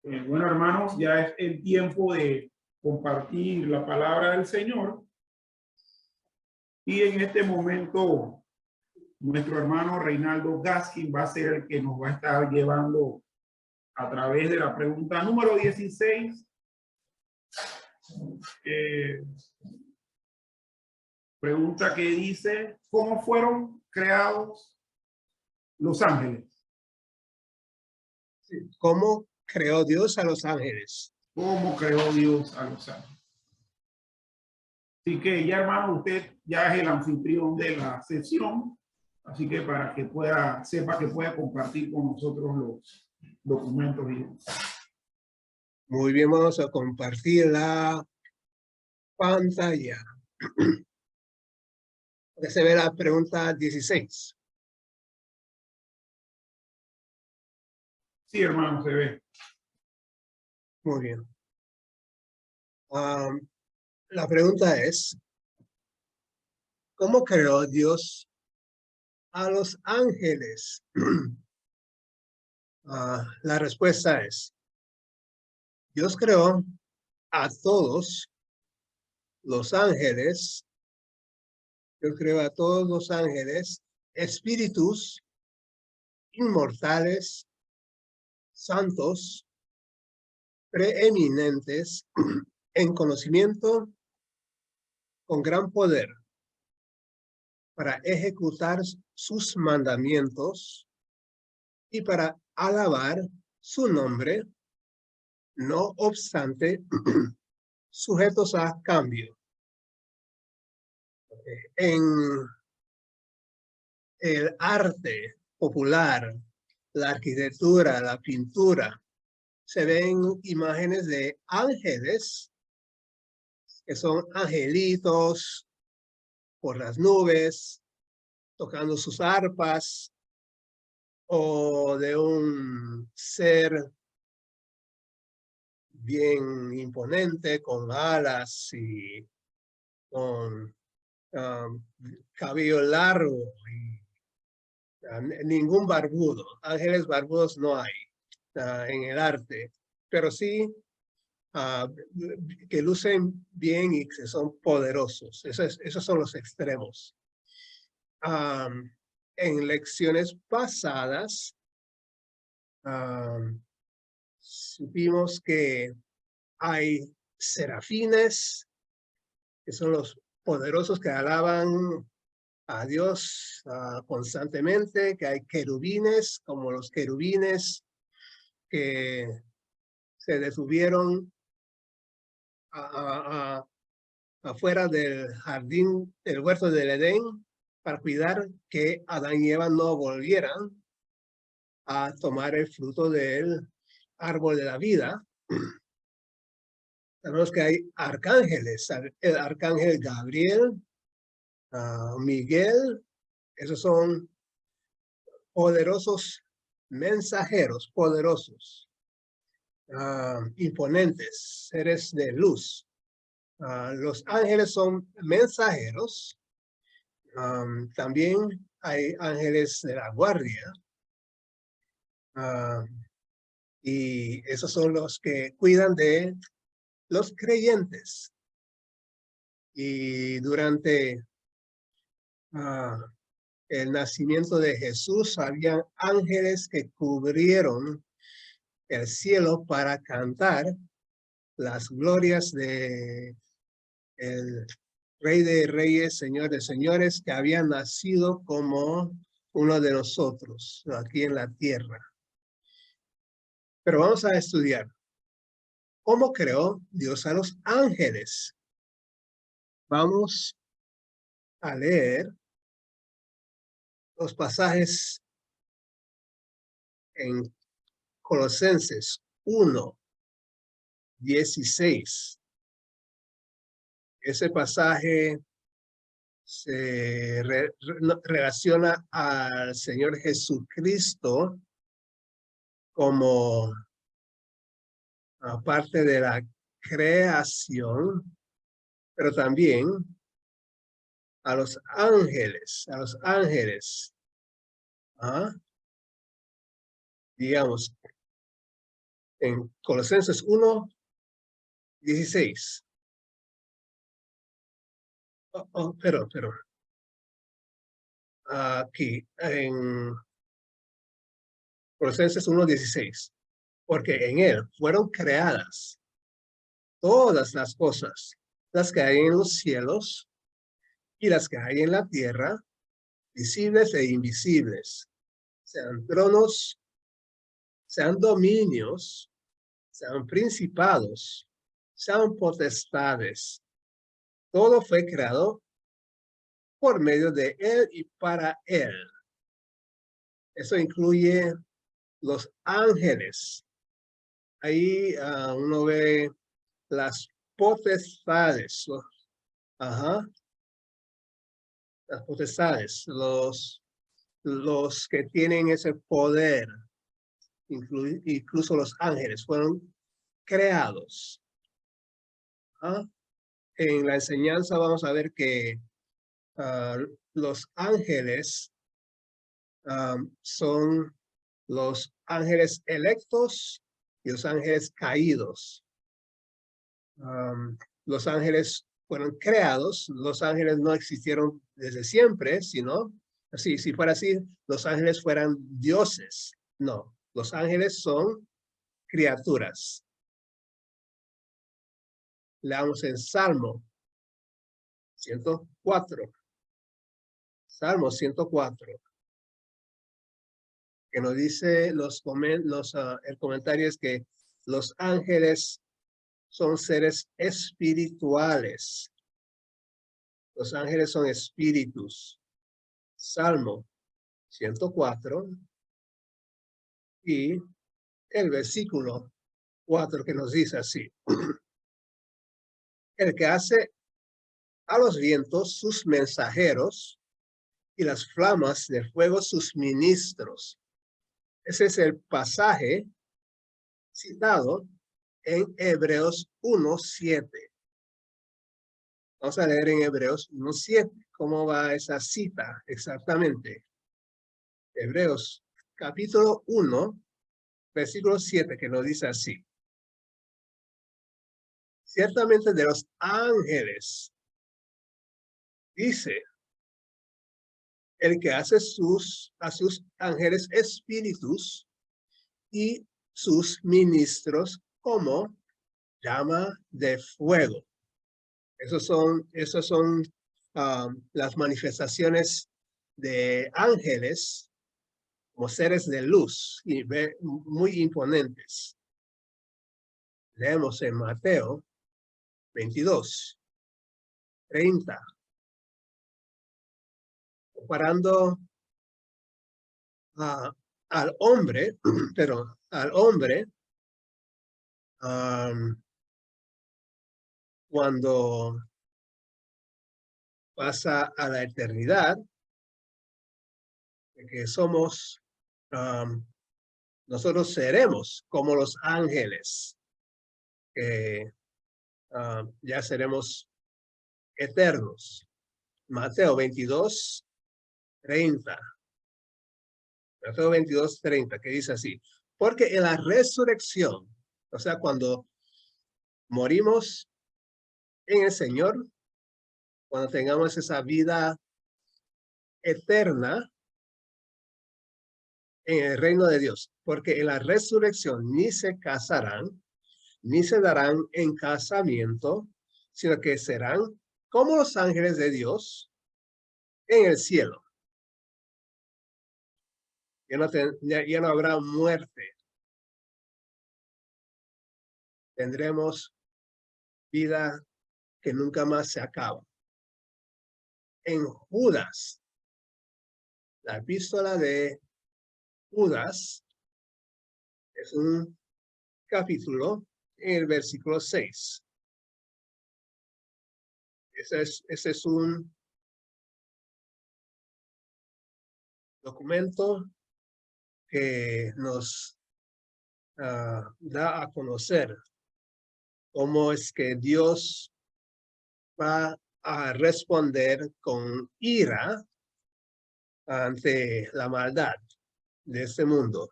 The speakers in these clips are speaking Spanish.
Bueno, hermanos, ya es el tiempo de compartir la palabra del Señor. Y en este momento, nuestro hermano Reinaldo Gaskin va a ser el que nos va a estar llevando a través de la pregunta número 16. Pregunta que dice, ¿cómo fueron creados los ángeles? ¿Cómo creó Dios a los ángeles? ¿Cómo creó Dios a los ángeles? Así que ya, hermano, usted ya es el anfitrión de la sesión, así que para que sepa que pueda compartir con nosotros los documentos. Muy bien, vamos a compartir la pantalla. Se ve la pregunta 16. Sí, hermano, se ve. Muy bien. La pregunta es, ¿cómo creó Dios a los ángeles? La respuesta es, Dios creó a todos los ángeles. Dios creó a todos los ángeles, espíritus inmortales, santos, preeminentes, en conocimiento, con gran poder, para ejecutar sus mandamientos y para alabar su nombre, no obstante, sujetos a cambio. En el arte popular, la arquitectura, la pintura, se ven imágenes de ángeles, que son angelitos por las nubes, tocando sus arpas, o de un ser bien imponente, con alas y con cabello largo y ningún barbudo. Ángeles barbudos no hay en el arte, pero sí que lucen bien y que son poderosos. Esos son los extremos. En lecciones pasadas supimos que hay serafines, que son los poderosos que alaban a Dios constantemente, que hay querubines, como los querubines que se detuvieron afuera del jardín, del huerto del Edén, para cuidar que Adán y Eva no volvieran a tomar el fruto del árbol de la vida. Sabemos que hay arcángeles, el arcángel Gabriel, Miguel, esos son poderosos mensajeros, poderosos, imponentes, seres de luz. Los ángeles son mensajeros. También hay ángeles de la guardia. Y esos son los que cuidan de los creyentes. Y durante el nacimiento de Jesús, había ángeles que cubrieron el cielo para cantar las glorias de el Rey de Reyes, Señor de Señores, que había nacido como uno de nosotros aquí en la tierra. Pero vamos a estudiar cómo creó Dios a los ángeles. Vamos a leer los pasajes en Colosenses 1:16. Ese pasaje se relaciona al Señor Jesucristo como parte de la creación, pero también a los ángeles, digamos, En Colosenses 1:16. Pero aquí en Colosenses 1:16, porque en él fueron creadas todas las cosas, las que hay en los cielos y las que hay en la tierra, visibles e invisibles, sean tronos, sean dominios, sean principados, sean potestades. Todo fue creado por medio de él y para él. Eso incluye los ángeles. Ahí uno ve las potestades. Las potestades, los que tienen ese poder, incluso los ángeles, fueron creados. En la enseñanza vamos a ver que los ángeles son los ángeles electos y los ángeles caídos. Los ángeles fueron creados, los ángeles no existieron desde siempre, sino, así, si fuera así, los ángeles fueran dioses. No, los ángeles son criaturas. Leamos en Salmo 104. Salmo 104. Que nos dice el comentario es que los ángeles son seres espirituales. Los ángeles son espíritus. Salmo 104 y el versículo 4 que nos dice así. El que hace a los vientos sus mensajeros y las flamas de fuego sus ministros. Ese es el pasaje citado en Hebreos 1:7. Vamos a leer en Hebreos 1:7. ¿Cómo va esa cita exactamente? Hebreos capítulo 1, versículo 7, que nos dice así. Ciertamente de los ángeles, dice, el que hace a sus ángeles espíritus y sus ministros como llama de fuego. Esas son las manifestaciones de ángeles como seres de luz y muy imponentes. Leemos en Mateo 22:30. Comparando al hombre, pero al hombre, cuando pasa a la eternidad, que somos, nosotros seremos como los ángeles, que ya seremos eternos. Mateo 22:30. Mateo 22:30, que dice así. Porque en la resurrección, o sea, cuando morimos en el Señor, cuando tengamos esa vida eterna en el reino de Dios, porque en la resurrección ni se casarán, ni se darán en casamiento, sino que serán como los ángeles de Dios en el cielo. Ya no habrá muerte. Tendremos vida que nunca más se acaba. En Judas, la epístola de Judas es un capítulo en el versículo 6. Ese es un documento que nos da a conocer cómo es que Dios va a responder con ira ante la maldad de este mundo.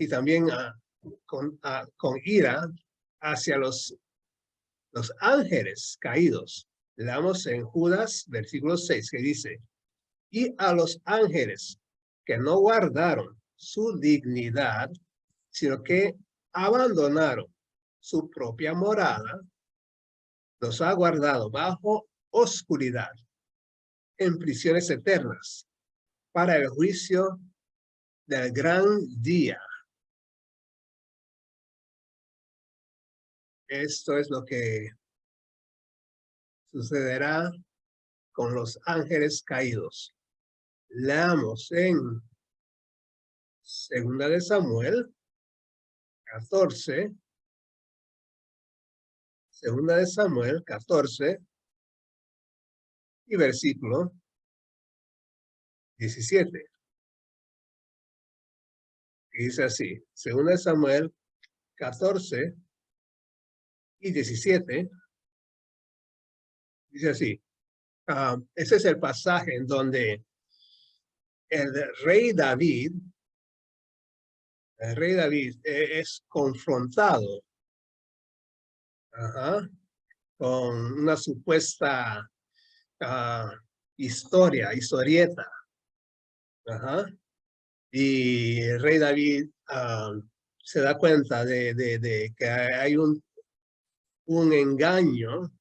Y también con ira hacia los ángeles caídos. Leamos en Judas, versículo 6, que dice, y a los ángeles que no guardaron su dignidad, sino que abandonaron su propia morada, los ha guardado bajo oscuridad, en prisiones eternas, para el juicio del gran día. Esto es lo que sucederá con los ángeles caídos. Leamos en 2 de Samuel 14. 2 de Samuel 14 y versículo 17. Y dice así, 2 de Samuel 14 y 17. Dice así, ese es el pasaje en donde el rey David es confrontado con una supuesta historieta. Y el rey David se da cuenta de que hay un engaño.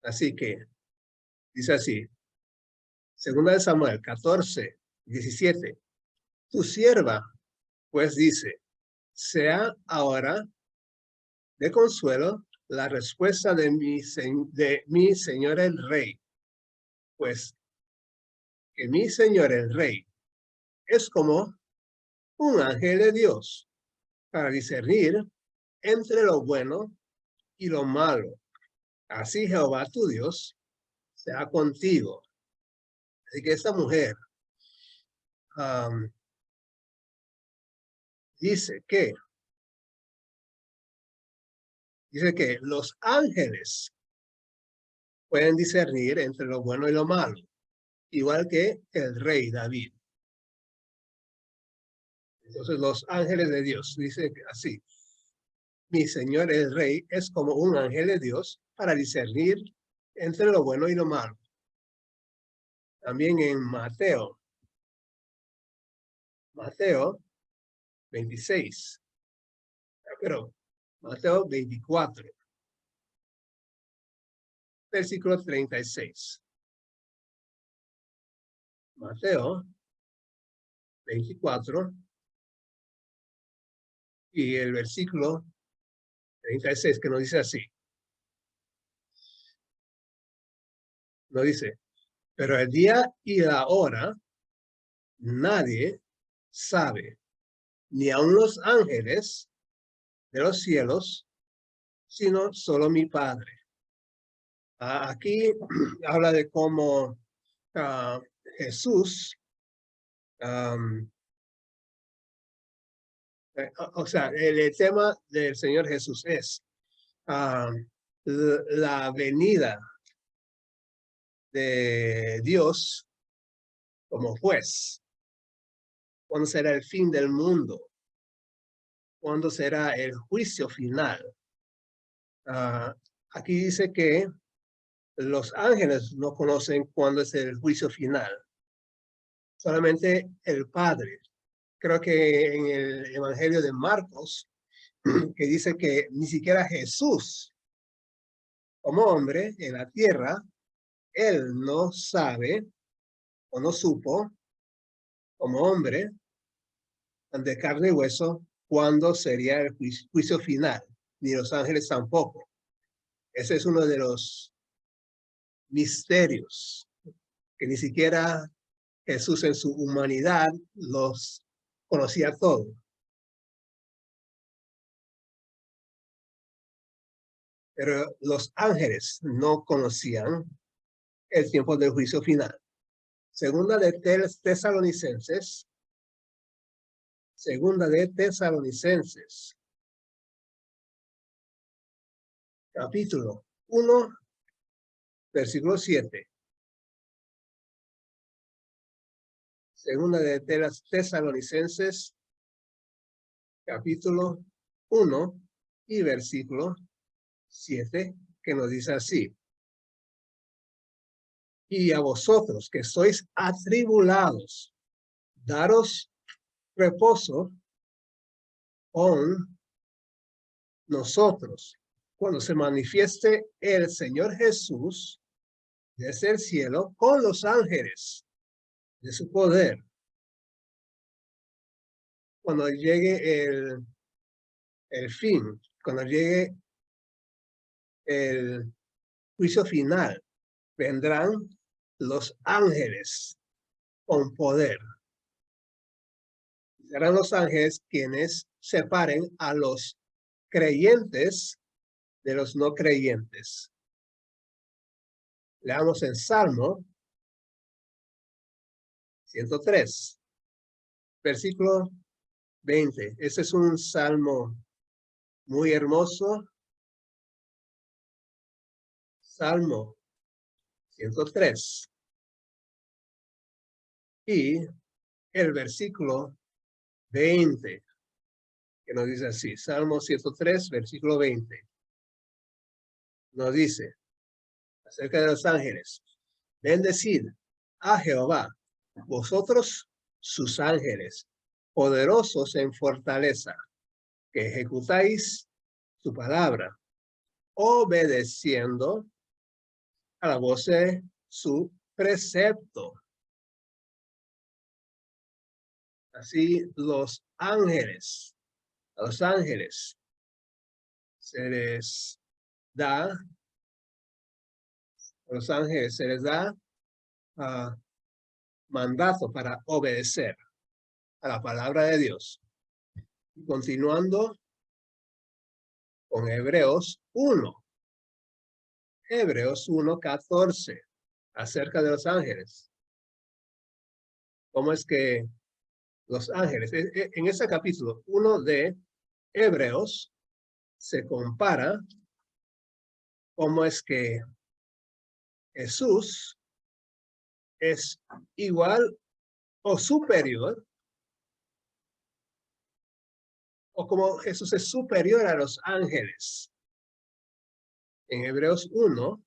Así que dice así, 2 de Samuel 14, 17. Tu sierva, pues dice, sea ahora de consuelo la respuesta de mi señor el rey, pues que mi señor el rey es como un ángel de Dios para discernir entre lo bueno y lo malo. Así Jehová tu Dios sea contigo. Así que esta mujer dice que los ángeles pueden discernir entre lo bueno y lo malo, igual que el rey David. Entonces los ángeles de Dios, dice así, mi señor el rey es como un ángel de Dios para discernir entre lo bueno y lo malo. También en Mateo 26, pero Mateo 24, versículo 36. Mateo 24 y el versículo 36 que nos dice así. Nos dice, pero el día y la hora nadie sabe, ni aun los ángeles de los cielos, sino solo mi Padre. Aquí habla de cómo Jesús, o sea, el tema del Señor Jesús es la venida de Dios como juez. ¿Cuándo será el fin del mundo? ¿Cuándo será el juicio final? Aquí dice que los ángeles no conocen cuándo es el juicio final. Solamente el Padre. Creo que en el Evangelio de Marcos, que dice que ni siquiera Jesús, como hombre en la tierra, él no sabe o no supo, como hombre de carne y hueso, cuándo sería el juicio final, ni los ángeles tampoco. Ese es uno de los misterios que ni siquiera Jesús en su humanidad los conocía todo. Pero los ángeles no conocían el tiempo del juicio final. Segunda de Tesalonicenses, capítulo 1, versículo 7. Segunda de Tesalonicenses, capítulo 1 y versículo 7, que nos dice así. Y a vosotros que sois atribulados, daros reposo con nosotros cuando se manifieste el Señor Jesús desde el cielo con los ángeles de su poder. Cuando llegue el fin, cuando llegue el juicio final, vendrán los ángeles con poder. Serán los ángeles quienes separen a los creyentes de los no creyentes. Leamos en Salmo 103, versículo 20. Este es un salmo muy hermoso. Salmo 103. Y el versículo 20, que nos dice así. Salmo 103, versículo 20. Nos dice acerca de los ángeles. Bendecid a Jehová, vosotros sus ángeles, poderosos en fortaleza, que ejecutáis su palabra, obedeciendo a la voz de su precepto. Así los ángeles, a los ángeles se les da, a los ángeles se les da mandato para obedecer a la palabra de Dios. Continuando con Hebreos 1. Hebreos 1:14, acerca de los ángeles. ¿Cómo es que los ángeles, en ese capítulo 1 de Hebreos, se compara cómo es que Jesús es igual o superior, o como Jesús es superior a los ángeles? En Hebreos 1,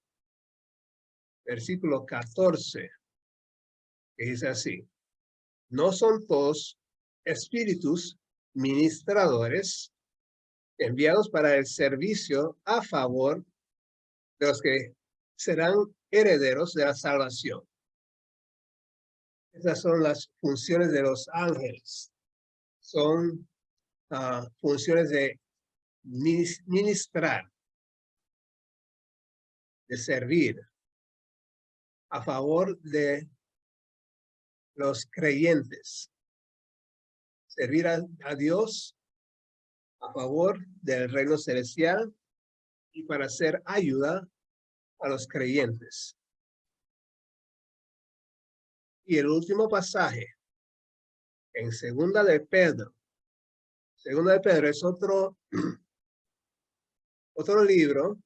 versículo 14, que dice así: ¿no son todos espíritus ministradores enviados para el servicio a favor de los que serán herederos de la salvación? Esas son las funciones de los ángeles. Son funciones de ministrar, de servir a favor de los creyentes. Servir a Dios a favor del reino celestial y para hacer ayuda a los creyentes. Y el último pasaje, en Segunda de Pedro. Segunda de Pedro es otro libro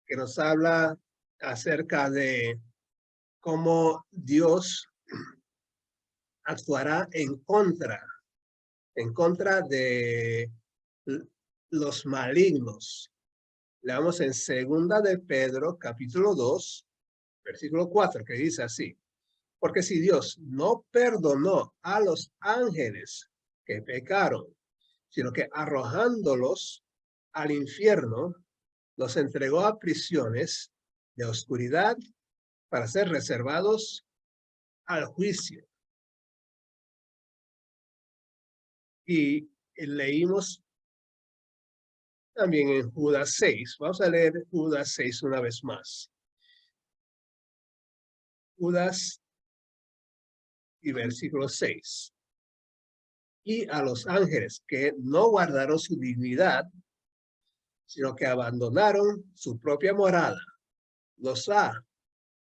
que nos habla acerca de cómo Dios actuará en contra de los malignos. Leamos en Segunda de Pedro, capítulo 2, versículo 4, que dice así: porque si Dios no perdonó a los ángeles que pecaron, sino que arrojándolos al infierno, los entregó a prisiones de oscuridad para ser reservados al juicio. Y leímos también en Judas 6. Vamos a leer Judas 6 una vez más. Judas y versículo 6. Y a los ángeles que no guardaron su dignidad, sino que abandonaron su propia morada, los ha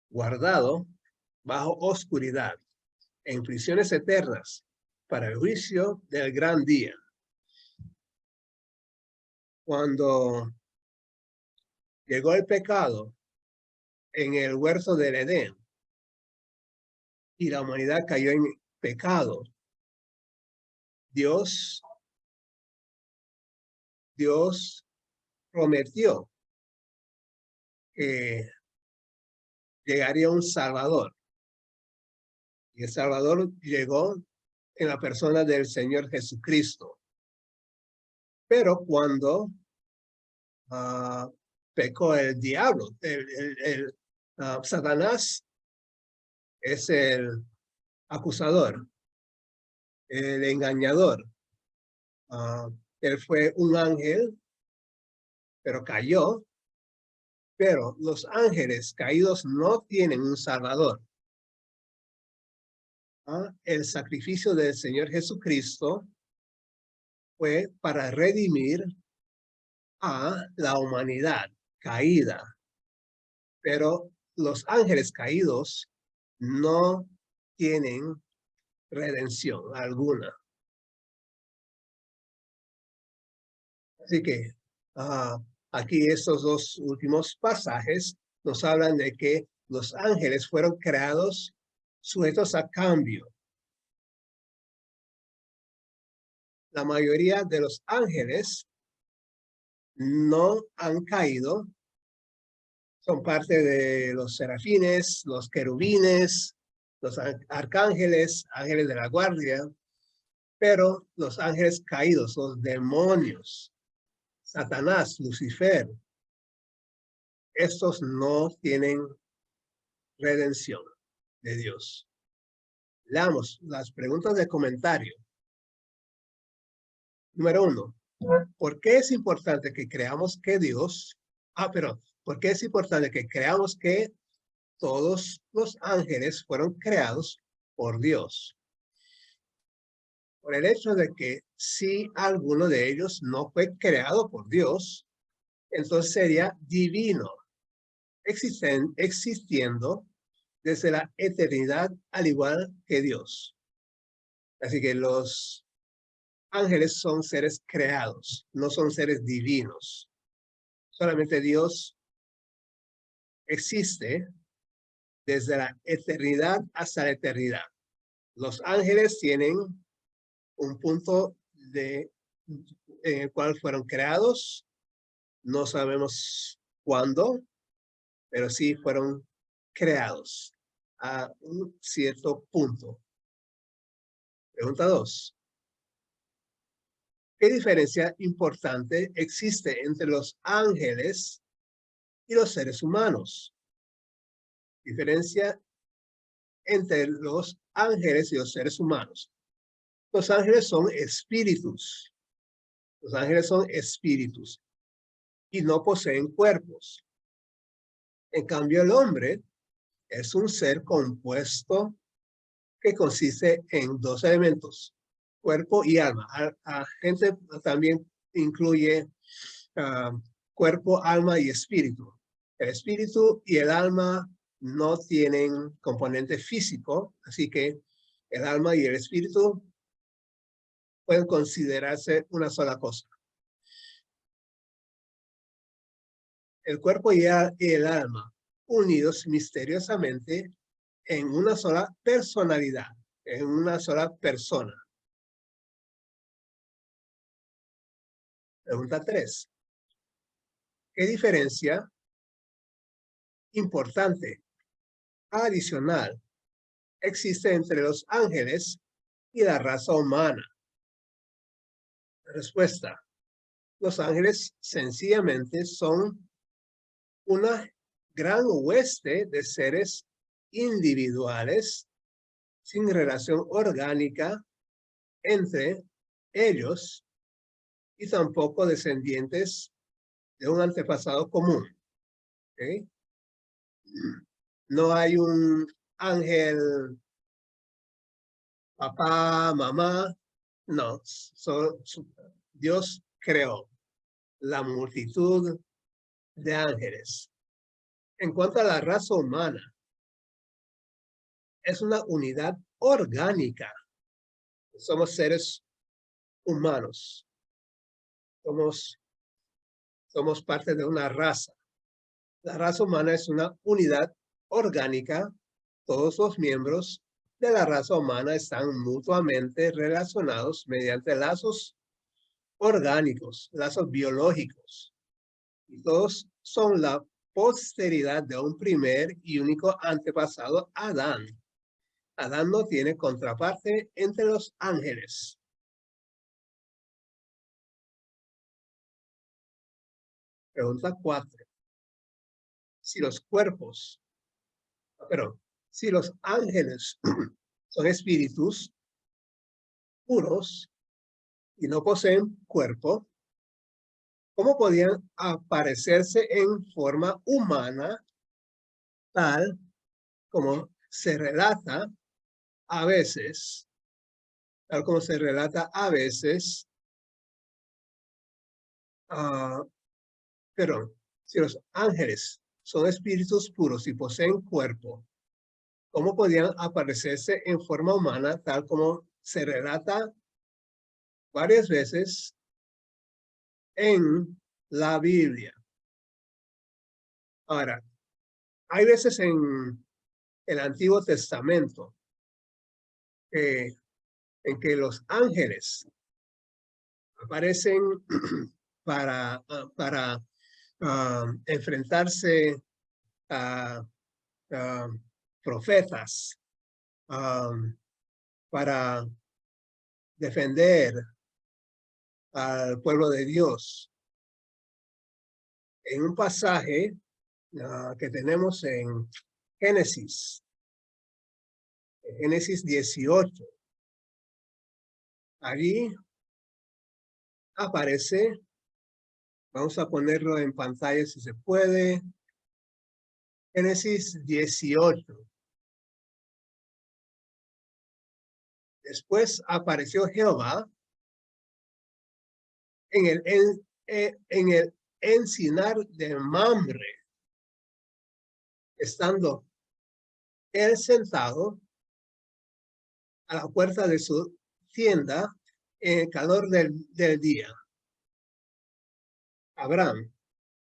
guardado bajo oscuridad, en prisiones eternas, para el juicio del gran día. Cuando llegó el pecado en el huerto del Edén y la humanidad cayó en pecado, Dios Dios prometió que llegaría un Salvador. Y el Salvador llegó en la persona del Señor Jesucristo. Pero cuando pecó el diablo, Satanás es el acusador, el engañador. Él fue un ángel, pero cayó. Pero los ángeles caídos no tienen un salvador. El sacrificio del Señor Jesucristo fue para redimir a la humanidad caída. Pero los ángeles caídos no tienen redención alguna. Así que aquí estos dos últimos pasajes nos hablan de que los ángeles fueron creados sujetos a cambio. La mayoría de los ángeles no han caído. Son parte de los serafines, los querubines, los arcángeles, ángeles de la guardia. Pero los ángeles caídos, los demonios, Satanás, Lucifer, estos no tienen redención de Dios. Leamos las preguntas de comentario. Número 1. ¿Por qué es importante que creamos que Dios... ¿por qué es importante que creamos que todos los ángeles fueron creados por Dios? Por el hecho de que si alguno de ellos no fue creado por Dios, entonces sería divino, existiendo desde la eternidad al igual que Dios. Así que los ángeles son seres creados, no son seres divinos. Solamente Dios existe desde la eternidad hasta la eternidad. Los ángeles tienen un punto en el cual fueron creados. No sabemos cuándo, pero sí fueron creados a un cierto punto. Pregunta 2. ¿Qué diferencia importante existe entre los ángeles y los seres humanos? Diferencia entre los ángeles y los seres humanos. Los ángeles son espíritus. Los ángeles son espíritus y no poseen cuerpos. En cambio, el hombre es un ser compuesto que consiste en dos elementos, cuerpo y alma. Gente también incluye cuerpo, alma y espíritu. El espíritu y el alma no tienen componente físico, así que el alma y el espíritu pueden considerarse una sola cosa. El cuerpo y el alma unidos misteriosamente en una sola personalidad, en una sola persona. Pregunta 3. ¿Qué diferencia importante, adicional, existe entre los ángeles y la raza humana? Respuesta. Los ángeles sencillamente son una gran hueste de seres individuales sin relación orgánica entre ellos y tampoco descendientes de un antepasado común. ¿Okay? No hay un ángel, papá, mamá. No, Dios creó la multitud de ángeles. En cuanto a la raza humana, es una unidad orgánica. Somos seres humanos. Somos parte de una raza. La raza humana es una unidad orgánica. Todos los miembros de la raza humana están mutuamente relacionados mediante lazos orgánicos, lazos biológicos. Y todos son la posteridad de un primer y único antepasado, Adán. Adán no tiene contraparte entre los ángeles. Pregunta 4. Si los cuerpos, si los ángeles son espíritus puros y no poseen cuerpo, ¿cómo podían aparecerse en forma humana, tal como se relata a veces, pero si los ángeles son espíritus puros y poseen cuerpo, ¿cómo podían aparecerse en forma humana, tal como se relata varias veces en la Biblia? Ahora, hay veces en el Antiguo Testamento en que los ángeles aparecen para enfrentarse a profetas, para defender al pueblo de Dios. En un pasaje que tenemos en Génesis 18, allí aparece, vamos a ponerlo en pantalla si se puede, Génesis 18. Después apareció Jehová en el encinar de Mamre, estando él sentado a la puerta de su tienda en el calor del día. Abraham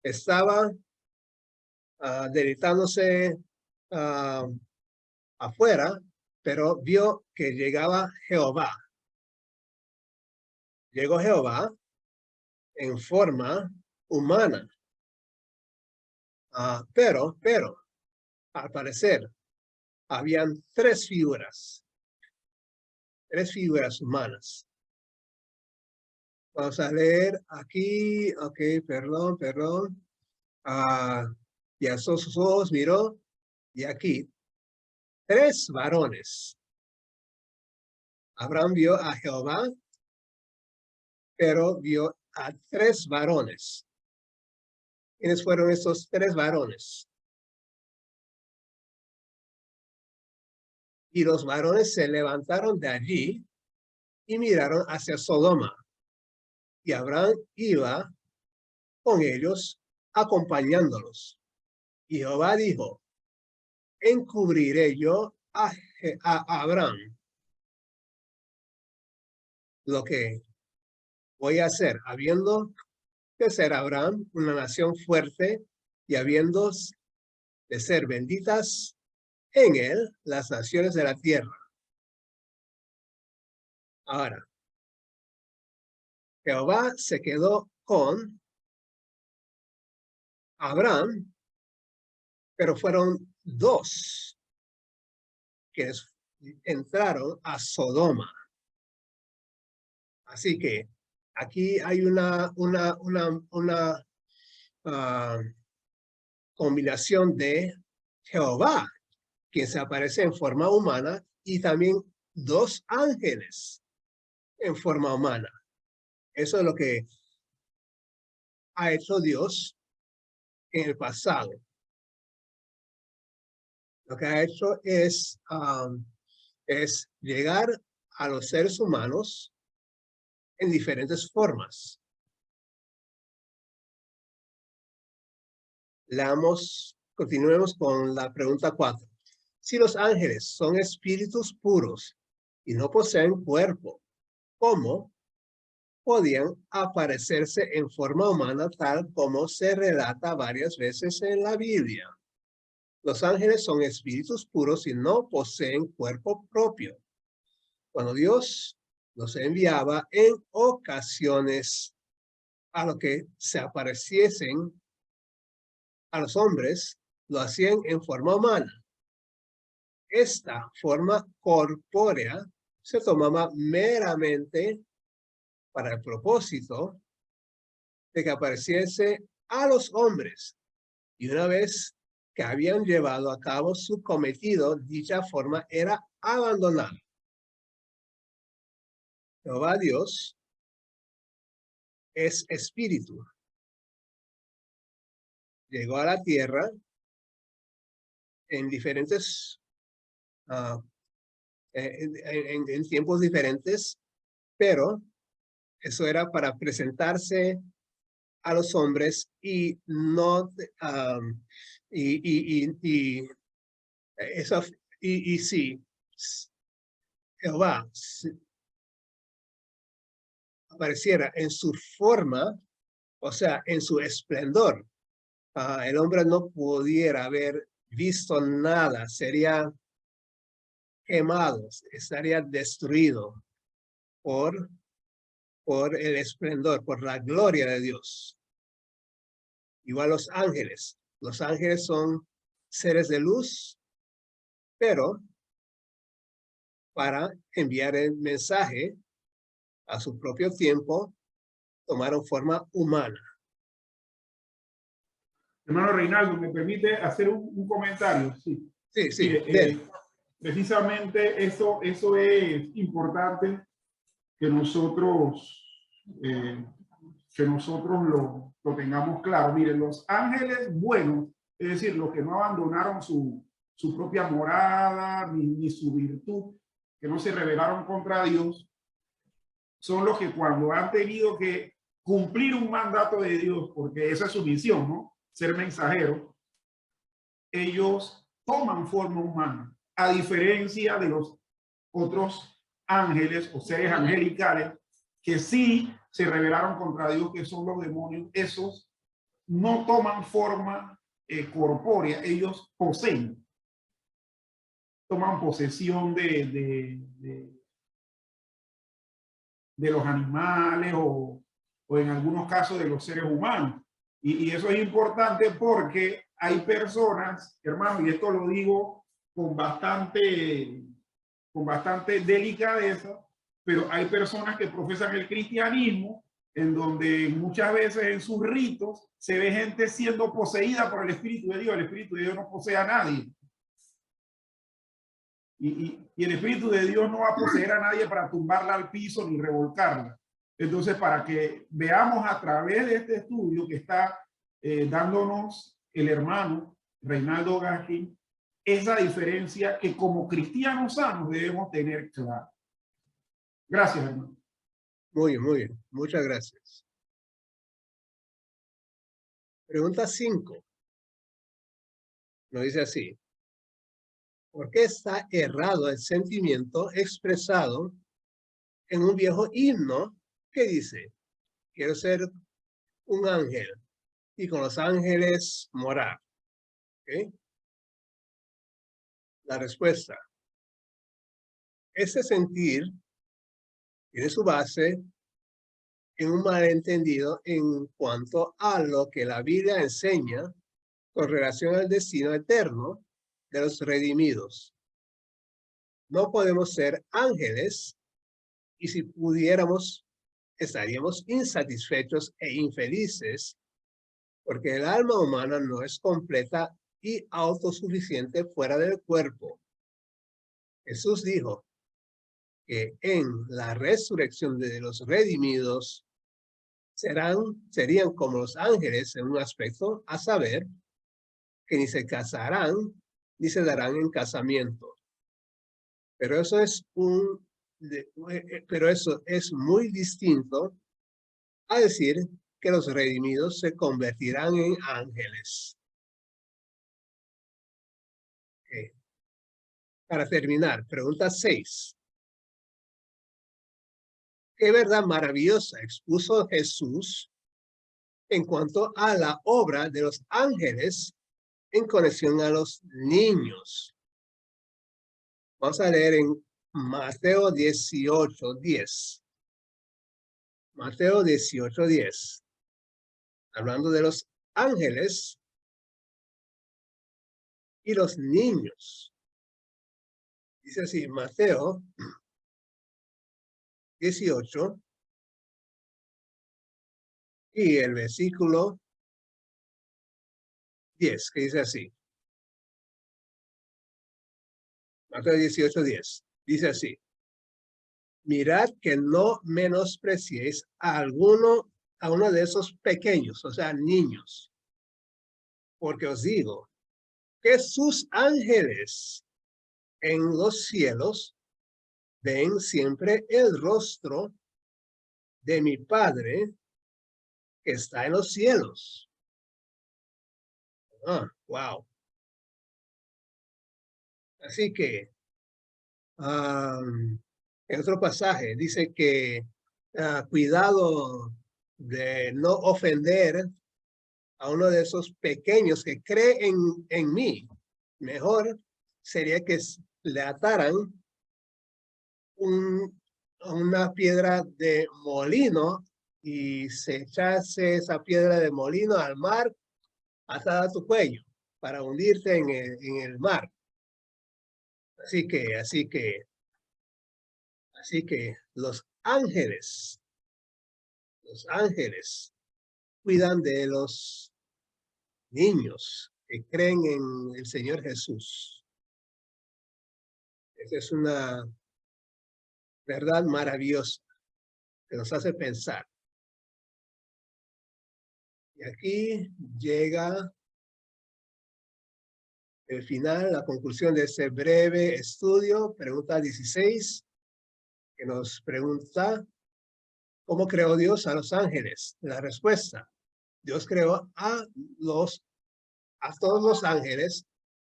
estaba deleitándose afuera, pero vio que llegaba Jehová. Llegó Jehová en forma humana. Pero, al parecer, habían tres figuras humanas. Vamos a leer aquí, ok, perdón. Y alzó sus ojos, miró, y aquí, tres varones. Abraham vio a Jehová, pero vio a tres varones. ¿Quiénes fueron esos tres varones? Y los varones se levantaron de allí y miraron hacia Sodoma. Y Abraham iba con ellos, acompañándolos. Y Jehová dijo, encubriré yo a Abraham lo que voy a hacer, habiendo de ser Abraham una nación fuerte y habiendo de ser benditas en él las naciones de la tierra. Ahora, Jehová se quedó con Abraham, pero fueron dos que entraron a Sodoma. Así que aquí hay una combinación de Jehová, quien se aparece en forma humana, y también dos ángeles en forma humana. Eso es lo que ha hecho Dios en el pasado. Lo que ha hecho es llegar a los seres humanos en diferentes formas. Continuemos con la pregunta 4. Si los ángeles son espíritus puros y no poseen cuerpo, ¿cómo podían aparecerse en forma humana tal como se relata varias veces en la Biblia? Los ángeles son espíritus puros y no poseen cuerpo propio. Cuando Dios los enviaba en ocasiones a lo que se apareciesen a los hombres, lo hacían en forma humana. Esta forma corpórea se tomaba meramente para el propósito de que apareciese a los hombres. Y una vez que habían llevado a cabo su cometido, dicha forma era abandonada. Jehová Dios es espíritu. Llegó a la tierra en diferentes, en tiempos diferentes, pero eso era para presentarse a los hombres y no, eso, y sí, Jehová apareciera en su forma, o sea, en su esplendor, el hombre no pudiera haber visto nada, sería quemado, estaría destruido por el esplendor, por la gloria de Dios. Igual los ángeles. Los ángeles son seres de luz, pero para enviar el mensaje a su propio tiempo, tomaron forma humana. Hermano Reinaldo, ¿me permite hacer un comentario? Sí. Sí. Mire, precisamente eso es importante que nosotros lo tengamos claro. Miren, los ángeles buenos, es decir, los que no abandonaron su propia morada ni su virtud, que no se rebelaron contra Dios, son los que cuando han tenido que cumplir un mandato de Dios, porque esa es su misión, ¿no? Ser mensajero, ellos toman forma humana, a diferencia de los otros ángeles o seres angelicales que sí se rebelaron contra Dios, que son los demonios. Esos no toman forma corpórea, ellos poseen, toman posesión de los animales o en algunos casos de los seres humanos. Y eso es importante porque hay personas, hermano, y esto lo digo con bastante delicadeza, pero hay personas que profesan el cristianismo en donde muchas veces en sus ritos se ve gente siendo poseída por el Espíritu de Dios. El Espíritu de Dios no posee a nadie. Y el Espíritu de Dios no va a poseer a nadie para tumbarla al piso ni revolcarla. Entonces, para que veamos a través de este estudio que está dándonos el hermano Reinaldo Gaskin, esa diferencia que como cristianos sanos debemos tener clara. Gracias, hermano. Muy bien. Muchas gracias. Pregunta 5. Nos dice así. ¿Por qué está errado el sentimiento expresado en un viejo himno que dice, quiero ser un ángel y con los ángeles morar? ¿Okay? La respuesta. Ese sentir tiene su base en un malentendido en cuanto a lo que la Biblia enseña con relación al destino eterno de los redimidos. No podemos ser ángeles y si pudiéramos, estaríamos insatisfechos e infelices porque el alma humana no es completa y autosuficiente fuera del cuerpo. Jesús dijo que en la resurrección de los redimidos serían como los ángeles en un aspecto, a saber, que ni se casarán ni se darán en casamiento. Pero eso es muy distinto a decir que los redimidos se convertirán en ángeles. Okay. Para terminar, pregunta 6. ¿Qué verdad maravillosa expuso Jesús en cuanto a la obra de los ángeles en conexión a los niños? Vamos a leer en Mateo 18:10. Mateo 18:10. Hablando de los ángeles y los niños. Dice así, Mateo 18 y el versículo 10, que dice así. Mateo 18:10. Dice así. Mirad que no menospreciéis a uno de esos pequeños, o sea, niños. Porque os digo que sus ángeles en los cielos ven siempre el rostro de mi Padre que está en los cielos. Wow. Así que, en otro pasaje dice que cuidado de no ofender a uno de esos pequeños que creen en mí. Mejor sería que le ataran una piedra de molino y se echase esa piedra de molino al mar atada a tu cuello para hundirte en el mar. Así que los ángeles cuidan de los niños que creen en el Señor Jesús. Esa es una verdad maravillosa que nos hace pensar. Y aquí llega el final, la conclusión de este breve estudio, pregunta 16, que nos pregunta, ¿cómo creó Dios a los ángeles? La respuesta, Dios creó a todos los ángeles,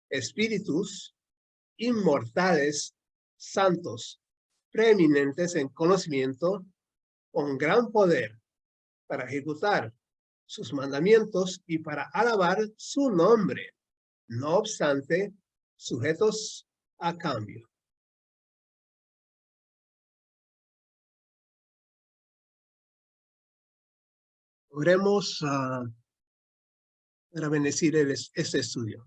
espíritus inmortales, santos, preeminentes en conocimiento, con gran poder para ejecutar sus mandamientos y para alabar su nombre, no obstante, sujetos a cambio. Oremos para bendecir este estudio.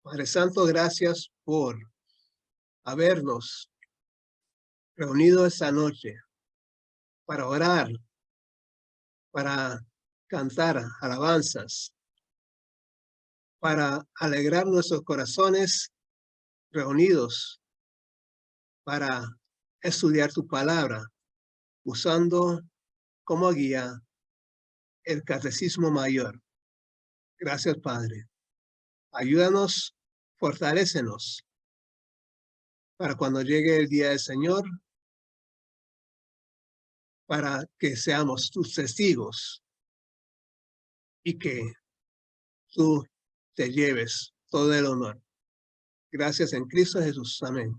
Padre Santo, gracias por habernos reunido esta noche para orar, para cantar alabanzas, para alegrar nuestros corazones reunidos, para estudiar tu palabra, usando como guía el Catecismo Mayor. Gracias, Padre. Ayúdanos, fortalécenos para cuando llegue el día del Señor, para que seamos tus testigos y que tú te lleves todo el honor. Gracias en Cristo Jesús. Amén.